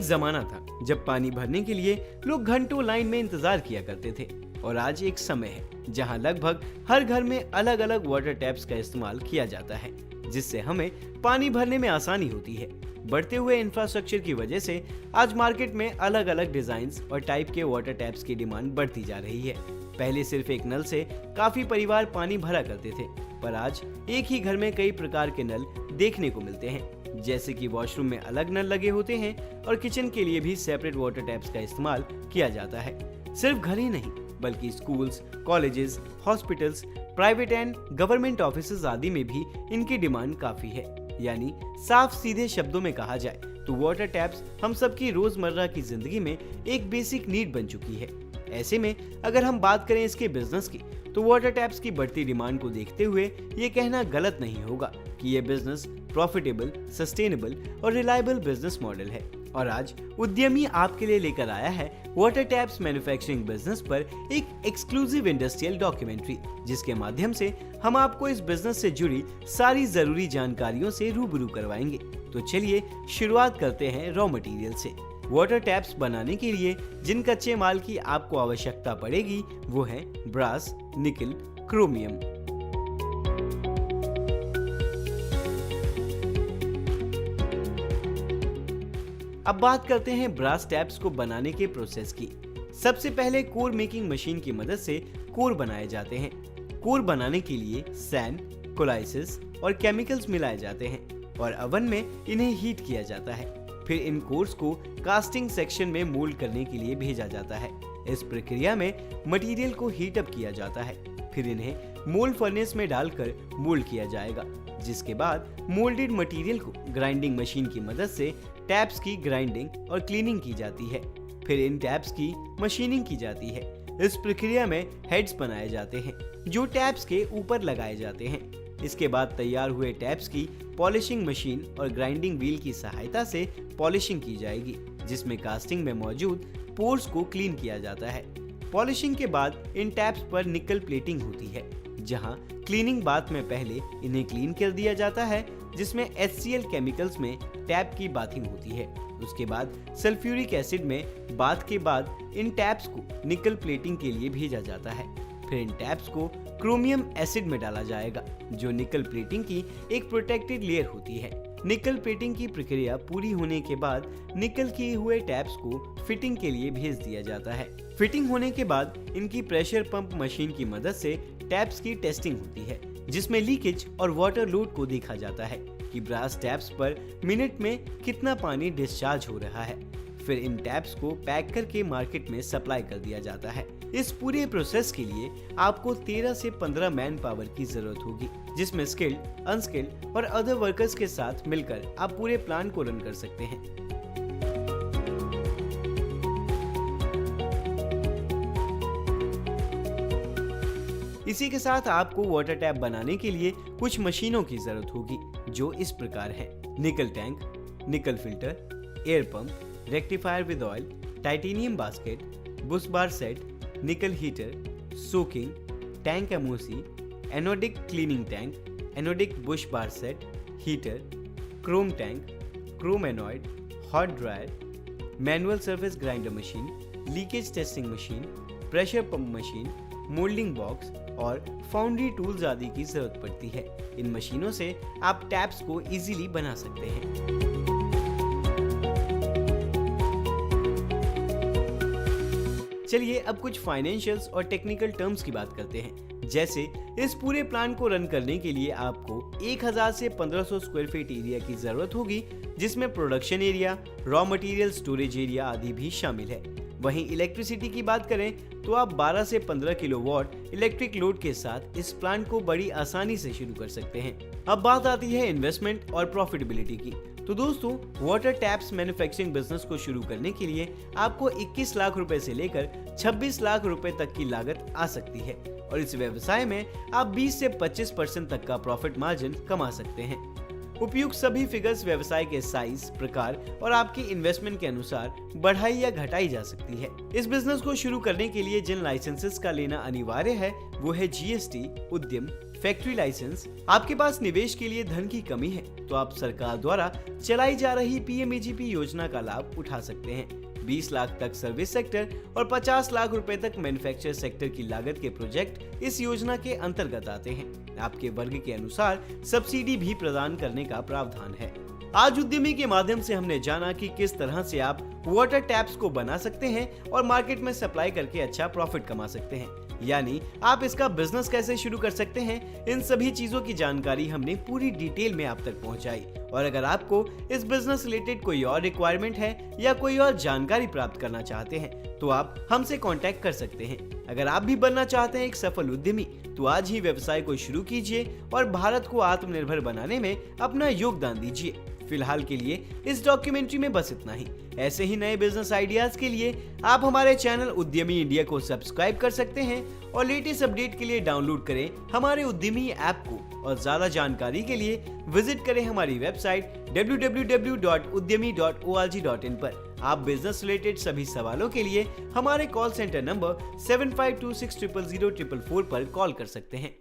जमाना था जब पानी भरने के लिए लोग घंटों लाइन में इंतजार किया करते थे और आज एक समय है जहां लगभग हर घर में अलग अलग वाटर टैप्स का इस्तेमाल किया जाता है, जिससे हमें पानी भरने में आसानी होती है। बढ़ते हुए इंफ्रास्ट्रक्चर की वजह से आज मार्केट में अलग अलग डिजाइन्स और टाइप के वाटर टैप्स की डिमांड बढ़ती जा रही है। पहले सिर्फ एक नल से काफी परिवार पानी भरा करते थे, पर आज एक ही घर में कई प्रकार के नल देखने को मिलते हैं, जैसे कि वॉशरूम में अलग नल लगे होते हैं और किचन के लिए भी सेपरेट वाटर टैप्स का इस्तेमाल किया जाता है। सिर्फ घर ही नहीं बल्कि schools, colleges, hospitals, private and government offices आदि में भी इनकी डिमांड काफी है। यानी साफ सीधे शब्दों में कहा जाए तो वाटर टैप्स हम सबकी रोजमर्रा की जिंदगी में एक बेसिक नीड बन चुकी है। ऐसे में अगर हम बात करें इसके बिजनेस की, तो वाटर टैप्स की बढ़ती डिमांड को देखते हुए ये कहना गलत नहीं होगा कि ये बिजनेस प्रॉफिटेबल, सस्टेनेबल और रिलायबल बिजनेस मॉडल है। और आज उद्यमी आपके लिए लेकर आया है वाटर टैप्स मैन्युफैक्चरिंग बिजनेस पर एक एक्सक्लूसिव इंडस्ट्रियल डॉक्यूमेंट्री, जिसके माध्यम से हम आपको इस बिजनेस से जुड़ी सारी जरूरी जानकारियों से रूबरू करवाएंगे। तो चलिए शुरुआत करते हैं रॉ मटेरियल से। वाटर टैप्स बनाने के लिए जिन कच्चे माल की आपको आवश्यकता पड़ेगी वो है ब्रास, निकल, क्रोमियम। अब बात करते हैं ब्रास टैप्स को बनाने के प्रोसेस की। सबसे पहले कोर मेकिंग मशीन की मदद से कोर बनाए जाते हैं। कोर बनाने के लिए सैंड, कोलाइसिस और केमिकल्स मिलाए जाते हैं और ओवन में इन्हें हीट किया जाता है। फिर इन कोर्स को कास्टिंग सेक्शन में मोल्ड करने के लिए भेजा जाता है। इस प्रक्रिया में मटेरियल को हीट अप किया जाता है। फिर इन्हें मोल्ड फर्नेस में डालकर मोल्ड किया जाएगा, जिसके बाद मोल्डेड मटेरियल को ग्राइंडिंग मशीन की मदद से टैप्स की ग्राइंडिंग और क्लीनिंग की जाती है। फिर इन टैप्स की मशीनिंग की जाती है। इस प्रक्रिया में हेड्स बनाए जाते हैं जो टैप्स के ऊपर लगाए जाते हैं। इसके बाद तैयार हुए टैप्स की पॉलिशिंग मशीन और ग्राइंडिंग व्हील की सहायता से पॉलिशिंग की जाएगी, जिसमें कास्टिंग में मौजूद पोर्स को क्लीन किया जाता है। पॉलिशिंग के बाद इन टैप्स पर निकल प्लेटिंग होती है, जहां क्लीनिंग बाथ में पहले इन्हें क्लीन कर दिया जाता है, जिसमें HCl केमिकल्स में टैप की बाथिंग होती है। उसके बाद सल्फ्यूरिक एसिड में बाथ के बाद इन टैप्स को निकल प्लेटिंग के लिए भेजा जाता है। फिर इन टैप्स को क्रोमियम एसिड में डाला जाएगा, जो निकल प्लेटिंग की एक प्रोटेक्टेड लेयर होती है। निकल प्लेटिंग की प्रक्रिया पूरी होने के बाद निकल किए हुए टैप्स को फिटिंग के लिए भेज दिया जाता है। फिटिंग होने के बाद इनकी प्रेशर पंप मशीन की मदद से टैप्स की टेस्टिंग होती है, जिसमें लीकेज और वाटर लोड को देखा जाता है कि ब्रास टैप्स पर मिनट में कितना पानी डिस्चार्ज हो रहा है। फिर इन टैप्स को पैक करके मार्केट में सप्लाई कर दिया जाता है। इस पूरे प्रोसेस के लिए आपको 13 से 15 मैन पावर की जरूरत होगी, जिसमें स्किल्ड, अनस्किल्ड और अदर वर्कर्स के साथ मिलकर आप पूरे प्लान को रन कर सकते हैं। इसी के साथ आपको वाटर टैप बनाने के लिए कुछ मशीनों की जरूरत होगी, जो इस प्रकार है: nickel tank, nickel filter, air pump, rectifier with oil, titanium basket, bush bar set, nickel heater, soaking, tank MOC, anodic cleaning tank, anodic bush bar set, heater, chrome tank, chrome anode, hot dryer, manual surface grinder machine, leakage testing machine, pressure pump machine, moulding box और foundry tools आदि की जरूरत पड़ती है। इन मशीनों से आप taps को इजीली बना सकते हैं। चलिए अब कुछ फाइनेंशियल्स और टेक्निकल टर्म्स की बात करते हैं। जैसे इस पूरे प्लान को रन करने के लिए आपको 1000 से 1500 स्क्वायर फीट एरिया की जरूरत होगी, जिसमें production area, raw material storage area आदि भी शामिल है। वहीं इलेक्ट्रिसिटी की बात करें तो आप 12 से 15 किलोवाट इलेक्ट्रिक लोड के साथ इस प्लांट को बड़ी आसानी से शुरू कर सकते हैं। अब बात आती है इन्वेस्टमेंट और प्रॉफिटेबिलिटी की। तो दोस्तों, वाटर टैप्स मैन्युफैक्चरिंग बिजनेस को शुरू करने के लिए आपको 21 लाख रुपए से लेकर 26 लाख रुपए तक की लागत आ सकती है और इस व्यवसाय में आप 20 से 25% तक का प्रॉफिट मार्जिन कमा सकते हैं। उपयुक्त सभी फिगर्स व्यवसाय के साइज, प्रकार और आपके इन्वेस्टमेंट के अनुसार बढ़ाई या घटाई जा सकती है। इस बिजनेस को शुरू करने के लिए जिन लाइसेंसेस का लेना अनिवार्य है वो है GST, उद्यम, फैक्ट्री लाइसेंस। आपके पास निवेश के लिए धन की कमी है तो आप सरकार द्वारा चलाई जा रही PMAGP योजना का लाभ उठा सकते हैं। 20 लाख तक सर्विस सेक्टर और 50 लाख रुपए तक मैन्युफैक्चर सेक्टर की लागत के प्रोजेक्ट इस योजना के अंतर्गत आते हैं। आपके वर्ग के अनुसार सब्सिडी भी प्रदान करने का प्रावधान है। आज उद्यमी के माध्यम से हमने जाना कि किस तरह से आप वाटर टैप्स को बना सकते हैं और मार्केट में सप्लाई करके अच्छा प्रॉफिट कमा सकते हैं, यानी आप इसका बिजनेस कैसे शुरू कर सकते हैं। इन सभी चीजों की जानकारी हमने पूरी डिटेल में आप तक पहुंचाई। और अगर आपको इस बिजनेस रिलेटेड कोई और रिक्वायरमेंट है या कोई और जानकारी प्राप्त करना चाहते हैं तो आप हमसे कांटेक्ट कर सकते हैं। अगर आप भी बनना चाहते हैं एक सफल उद्यमी तो आज ही व्यवसाय को शुरू कीजिए और भारत को आत्मनिर्भर बनाने में अपना योगदान दीजिए। फिलहाल के लिए इस डॉक्यूमेंट्री में बस इतना ही। ऐसे ही नए बिजनेस आइडियाज के लिए आप हमारे चैनल उद्यमी इंडिया को सब्सक्राइब कर सकते हैं और लेटेस्ट अपडेट के लिए डाउनलोड करें हमारे उद्यमी ऐप को। और ज्यादा जानकारी के लिए विजिट करें हमारी वेबसाइट www.udyami.org.in पर। आप बिजनेस रिलेटेड सभी सवालों के लिए हमारे कॉल सेंटर नंबर 7526000444 पर कॉल कर सकते हैं।